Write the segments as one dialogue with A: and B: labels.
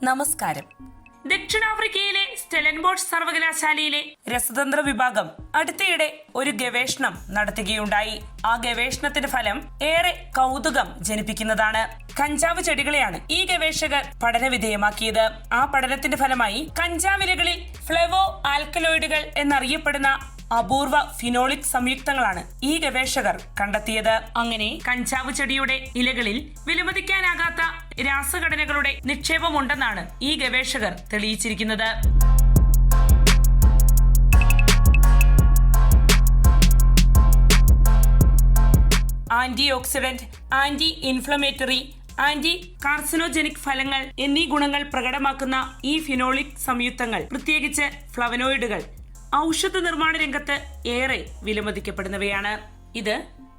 A: നമസ്കാരം.
B: ദക്ഷിണാഫ്രിക്കയിലെ സ്റ്റെലൻബോഷ് സർവകലാശാലയിലെ രസതന്ത്ര വിഭാഗം അടുത്തിടെ ഒരു ഗവേഷണം നടത്തുകയുണ്ടായി. ആ ഗവേഷണത്തിന്റെ ഫലം ഏറെ കൗതുകം ജനിപ്പിക്കുന്നതാണ്. കഞ്ചാവ് ചെടികളെയാണ് ഈ ഗവേഷകർ പഠനവിധേയമാക്കിയത്. ആ പഠനത്തിന്റെ ഫലമായി കഞ്ചാവിലകളിൽ ഫ്ലേവോ ആൽക്കലോയിഡുകൾ എന്നറിയപ്പെടുന്ന അപൂർവ ഫിനോളിക് സംയുക്തങ്ങളാണ് ഈ ഗവേഷകർ കണ്ടെത്തിയത്. അങ്ങനെ കഞ്ചാവ് ചെടിയുടെ ഇലകളിൽ വിലമതിക്കാനാകാത്ത രാസഘടനകളുടെ നിക്ഷേപമുണ്ടെന്നാണ് ഈ ഗവേഷകർ തെളിയിച്ചിരിക്കുന്നത്. Anti oxidant, anti inflammatory, anti carcinogenic ഫലങ്ങൾ എന്നീ ഗുണങ്ങൾ പ്രകടമാക്കുന്ന ഈ ഫിനോളിക് സംയുക്തങ്ങൾ, പ്രത്യേകിച്ച് ഫ്ലവനോയിഡുകൾ, ഔഷധ നിർമ്മാണ രംഗത്ത് ഏറെ വിലമതിക്കപ്പെടുന്നവയാണ്. ഇത്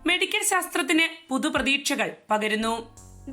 B: മെഡിക്കൽ ശാസ്ത്രത്തിന് പുതുപ്രതീക്ഷകൾ പകരുന്നു.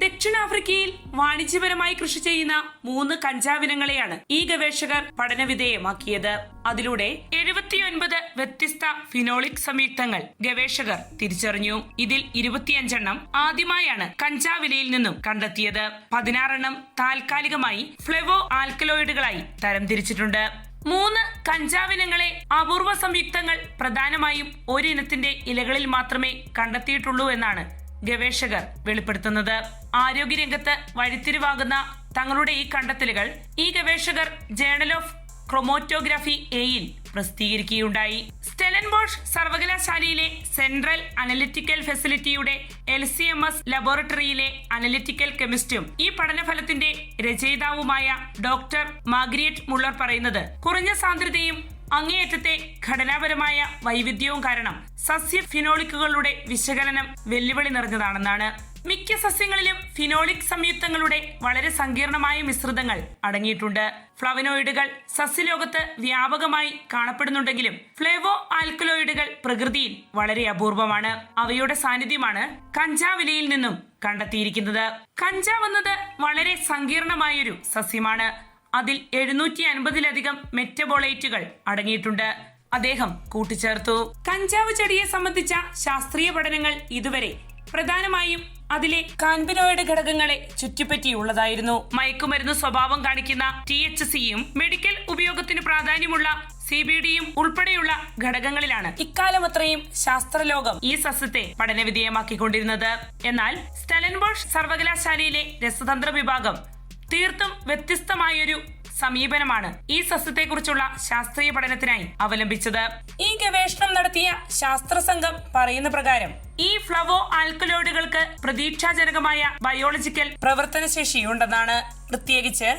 B: ദക്ഷിണാഫ്രിക്കയിൽ വാണിജ്യപരമായി കൃഷി ചെയ്യുന്ന 3 കഞ്ചാവിനങ്ങളെയാണ് ഈ ഗവേഷകർ പഠനവിധേയമാക്കിയത്. അതിലൂടെ 79 വ്യത്യസ്ത ഫിനോളിക് സംയുക്തങ്ങൾ ഗവേഷകർ തിരിച്ചറിഞ്ഞു. ഇതിൽ 25 എണ്ണം ആദ്യമായാണ് കഞ്ചാവിലയിൽ നിന്നും കണ്ടെത്തിയത്. 16 എണ്ണം താൽക്കാലികമായി ഫ്ലേവോ ആൽക്കലോയിഡുകളായി തരംതിരിച്ചിട്ടുണ്ട്. 3 കഞ്ചാവിനങ്ങളെ അപൂർവ സംയുക്തങ്ങൾ പ്രധാനമായും ഒരിനത്തിന്റെ ഇലകളിൽ മാത്രമേ കണ്ടെത്തിയിട്ടുള്ളൂ എന്നാണ് ഗവേഷകർ വെളിപ്പെടുത്തുന്നത്. ആരോഗ്യരംഗത്ത് വഴിത്തിരിവാകുന്ന തങ്ങളുടെ ഈ കണ്ടെത്തലുകൾ ഈ ഗവേഷകർ ജേണൽ ഓഫ് ക്രൊമാറ്റോഗ്രാഫി എയിൽ പ്രസിദ്ധീകരിക്കുകയുണ്ടായി. സ്റ്റെലൻബോഷ് സർവകലാശാലയിലെ സെൻട്രൽ അനലിറ്റിക്കൽ ഫെസിലിറ്റിയുടെ LCMS ലബോറട്ടറിയിലെ അനലിറ്റിക്കൽ കെമിസ്റ്റും ഈ പഠനഫലത്തിന്റെ രചയിതാവുമായ ഡോക്ടർ മാർഗ്രറ്റ് മുള്ളർ പറയുന്നത്, കുറഞ്ഞ സാന്ദ്രതയും അങ്ങേയറ്റത്തെ ഘടനാപരമായ വൈവിധ്യവും കാരണം സസ്യ ഫിനോളിക്കുകളുടെ വിശകലനം വെല്ലുവിളി നിറഞ്ഞതാണെന്നാണ്. മിക്ക സസ്യങ്ങളിലും ഫിനോളിക് സംയുക്തങ്ങളുടെ വളരെ സങ്കീർണമായ മിശ്രിതങ്ങൾ അടങ്ങിയിട്ടുണ്ട്. ഫ്ലവനോയിഡുകൾ സസ്യലോകത്ത് വ്യാപകമായി കാണപ്പെടുന്നുണ്ടെങ്കിലും ഫ്ലേവോ ആൽക്കലോയിഡുകൾ പ്രകൃതിയിൽ വളരെ അപൂർവമാണ്. അവയുടെ സാന്നിധ്യമാണ് കഞ്ചാവിലയിൽ നിന്നും കണ്ടെത്തിയിരിക്കുന്നത്. കഞ്ചാവ് എന്നത് വളരെ സങ്കീർണമായൊരു സസ്യമാണ്. അതിൽ 750-ലധികം മെറ്റബോളൈറ്റുകൾ അടങ്ങിയിട്ടുണ്ട്, അദ്ദേഹം കൂട്ടിച്ചേർത്തു. കഞ്ചാവ് ചെടിയെ സംബന്ധിച്ച ശാസ്ത്രീയ പഠനങ്ങൾ ഇതുവരെ പ്രധാനമായും അതിലെ കാൻബിനോയിഡ് ഘടകങ്ങളെ ചുറ്റിപ്പറ്റിയുള്ളതായിരുന്നു. മയക്കുമരുന്ന് സ്വഭാവം കാണിക്കുന്ന THCയും മെഡിക്കൽ ഉപയോഗത്തിന് പ്രാധാന്യമുള്ള CBDയും ഉൾപ്പെടെയുള്ള ഘടകങ്ങളിലാണ് ഇക്കാലമത്രയും ശാസ്ത്രലോകം ഈ സസ്യത്തെ പഠനവിധേയമാക്കിക്കൊണ്ടിരുന്നത്. എന്നാൽ സ്റ്റെലൻബോഷ് സർവകലാശാലയിലെ രസതന്ത്ര വിഭാഗം തീർത്തും വ്യത്യസ്തമായൊരു സമീപനമാണ് ഈ സസ്യത്തെക്കുറിച്ചുള്ള ശാസ്ത്രീയ പഠനത്തിനായി അവലംബിച്ചത്. ഈ ഗവേഷണം നടത്തിയ ശാസ്ത്ര സംഘം പറയുന്ന പ്രകാരം ഈ ഫ്ലവോ ആൽക്കലോയിഡുകൾക്ക് പ്രതീക്ഷാജനകമായ ബയോളജിക്കൽ പ്രവർത്തനശേഷിയുണ്ടെന്നാണ്. പ്രത്യേകിച്ച്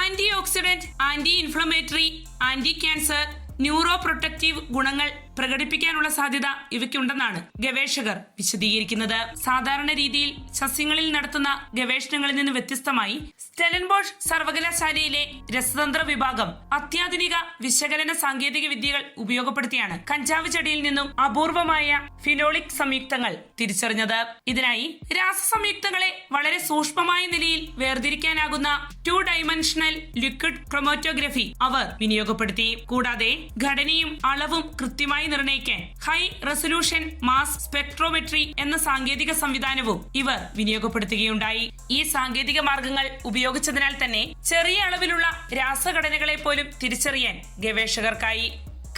B: anti oxidant, anti inflammatory, anti cancer, neuroprotective ഗുണങ്ങൾ പ്രകടിപ്പിക്കാനുള്ള സാധ്യത ഇവയ്ക്കുണ്ടെന്നാണ് ഗവേഷകർ വിശദീകരിക്കുന്നത്. സാധാരണ രീതിയിൽ സസ്യങ്ങളിൽ നടത്തുന്ന ഗവേഷണങ്ങളിൽ നിന്ന് വ്യത്യസ്തമായി സ്റ്റെലൻബോഷ് സർവകലാശാലയിലെ രസതന്ത്ര വിഭാഗം അത്യാധുനിക വിശകലന സാങ്കേതിക വിദ്യകൾ ഉപയോഗപ്പെടുത്തിയാണ് കഞ്ചാവ് ചെടിയിൽ നിന്നും അപൂർവമായ ഫിനോളിക് സംയുക്തങ്ങൾ തിരിച്ചറിഞ്ഞത്. ഇതിനായി രാസസംയുക്തങ്ങളെ വളരെ സൂക്ഷ്മമായ നിലയിൽ വേർതിരിക്കാനാകുന്ന 2 ഡൈമെൻഷണൽ ലിക്വിഡ് ക്രൊമാറ്റോഗ്രഫി അവർ വിനിയോഗപ്പെടുത്തി. കൂടാതെ ഘടനയും അളവും കൃത്യമായി നിർണ്ണയിക്കാൻ ഹൈ റെസൊല്യൂഷൻ മാസ് സ്പെക്ട്രോമെട്രി എന്ന സാങ്കേതിക സംവിധാനവും ഇവർ വിനിയോഗപ്പെടുത്തുകയുണ്ടായി. ഈ സാങ്കേതിക മാർഗങ്ങൾ ഉപയോഗിച്ചതിനാൽ തന്നെ ചെറിയ അളവിലുള്ള രാസഘടനകളെ പോലും തിരിച്ചറിയാൻ ഗവേഷകർക്കായി.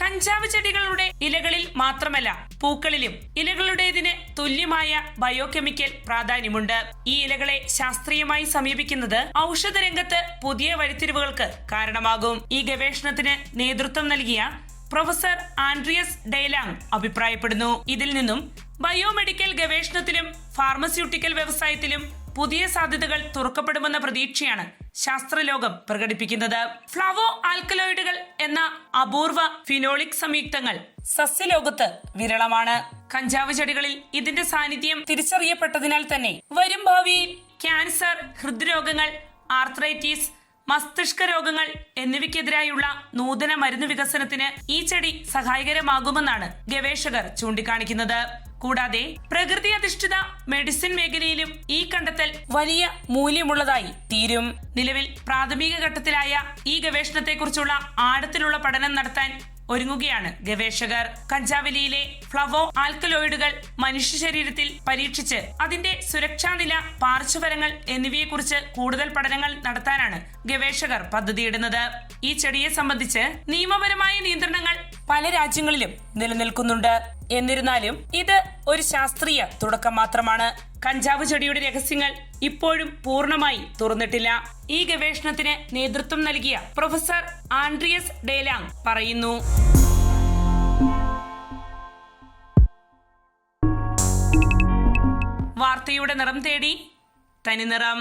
B: കഞ്ചാവ് ചെടികളുടെ ഇലകളിൽ മാത്രമല്ല പൂക്കളിലും ഇലകളുടേതിന് തുല്യമായ ബയോകെമിക്കൽ പ്രാധാന്യമുണ്ട്. ഈ ഇലകളെ ശാസ്ത്രീയമായി സമീപിക്കുന്നത് ഔഷധരംഗത്ത് പുതിയ വഴിത്തിരിവുകൾക്ക് കാരണമാകും. ഈ ഗവേഷണത്തിന് നേതൃത്വം നൽകിയ പ്രൊഫസർ ആൻഡ്രിയസ് ഡെയ്ലാങ് അഭിപ്രായപ്പെടുന്നു, ഇതിൽ നിന്നും ബയോമെഡിക്കൽ ഗവേഷണത്തിലും ഫാർമസ്യൂട്ടിക്കൽ വ്യവസായത്തിലും പുതിയ സാധ്യതകൾ തുറക്കപ്പെടുമെന്ന പ്രതീക്ഷയാണ് ശാസ്ത്രലോകം പ്രകടിപ്പിക്കുന്നത്. ഫ്ലവോ ആൽക്കലോയിഡുകൾ എന്ന അപൂർവ ഫിനോളിക് സംയുക്തങ്ങൾ സസ്യലോകത്ത് വിരളമാണ്. കഞ്ചാവ് ചെടികളിൽ ഇതിന്റെ സാന്നിധ്യം തിരിച്ചറിയപ്പെട്ടതിനാൽ തന്നെ വരും ഭാവിയിൽ ക്യാൻസർ, ഹൃദ്രോഗങ്ങൾ, ആർത്രൈറ്റിസ്, മസ്തിഷ്ക രോഗങ്ങൾ എന്നിവയ്ക്കെതിരായുള്ള നൂതന മരുന്ന് വികസനത്തിന് ഈ ചെടി സഹായകരമാകുമെന്നാണ് ഗവേഷകർ ചൂണ്ടിക്കാണിക്കുന്നത്. കൂടാതെ പ്രകൃതി അധിഷ്ഠിത മെഡിസിൻ മേഖലയിലും ഈ കണ്ടെത്തൽ വലിയ മൂല്യമുള്ളതായി തീരും. നിലവിൽ പ്രാഥമിക ഘട്ടത്തിലായ ഈ ഗവേഷണത്തെക്കുറിച്ചുള്ള ആഴത്തിലുള്ള പഠനം നടത്താൻ ഒരുങ്ങുകയാണ് ഗവേഷകർ. കഞ്ചാവലിയിലെ ഫ്ലവോ ആൽക്കലോയിഡുകൾ മനുഷ്യ ശരീരത്തിൽ പരീക്ഷിച്ച് അതിന്റെ സുരക്ഷാ നില, പാർശ്വഫലങ്ങൾ എന്നിവയെക്കുറിച്ച് കൂടുതൽ പഠനങ്ങൾ നടത്താനാണ് ഗവേഷകർ പദ്ധതിയിടുന്നത്. ഈ ചെടിയെ സംബന്ധിച്ച് നിയമപരമായ നിയന്ത്രണങ്ങൾ പല രാജ്യങ്ങളിലും നിലനിൽക്കുന്നുണ്ട്. എന്നിരുന്നാലും ഇത് ഒരു ശാസ്ത്രീയ തുടക്കം മാത്രമാണ്. കഞ്ചാവ് ചെടിയുടെ രഹസ്യങ്ങൾ ഇപ്പോഴും പൂർണ്ണമായി തുറന്നിട്ടില്ല. ഈ ഗവേഷണത്തിന് നേതൃത്വം നൽകിയ പ്രൊഫസർ ആൻഡ്രിയസ് ഡേലാങ് പറയുന്നു. വാർത്തയുടെ നിറം തേടി തനിനിറം.